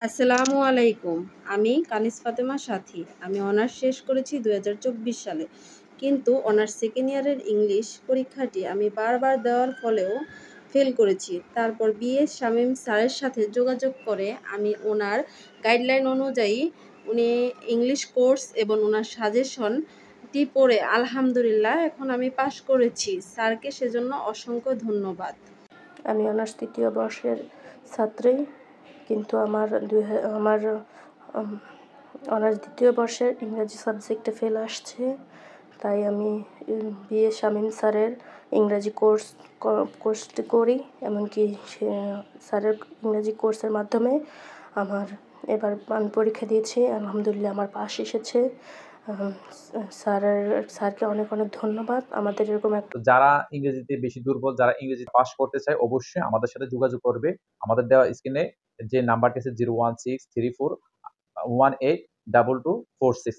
আসসালামু আলাইকুম। আমি কানিজ ফাতেমা সাথী। আমি অনার্স শেষ করেছি ২০২৪ সালে। কিন্তু অনার্স সেকেন্ড ইয়ারের ইংলিশ পরীক্ষাটি আমি বারবার দেওয়ার ফলেও ফেল করেছি। তারপর বিএস শামীম স্যারের সাথে যোগাযোগ করে আমি ওনার গাইডলাইন অনুযায়ী উনি ইংলিশ কোর্স এবং ওনার সাজেশনটি পড়ে আলহামদুলিল্লাহ এখন আমি পাশ করেছি। স্যারকে সেজন্য অসংখ্য ধন্যবাদ। আমি অনার্স তৃতীয় বর্ষের ছাত্রী, কিন্তু আমার অনার্স দ্বিতীয় বর্ষের ইংরাজি সাবজেক্টে ফেল আসছে। তাই আমি বিএ শামীম স্যারের ইংরাজি কোর্সটি করি। এমনকি স্যারের ইংরাজি কোর্সের মাধ্যমে আমার এবার পরীক্ষা দিয়েছি, আলহামদুলিল্লাহ আমার পাশ এসেছে। স্যারকে অনেক অনেক ধন্যবাদ। আমাদের এরকম একটা যারা ইংরেজিতে বেশি দুর্বল, যারা ইংরেজি পাস করতে চায়, অবশ্যই আমাদের সাথে যোগাযোগ করবে। আমাদের দেওয়া স্ক্রিনে যে নাম্বারটি আছে 01634182246।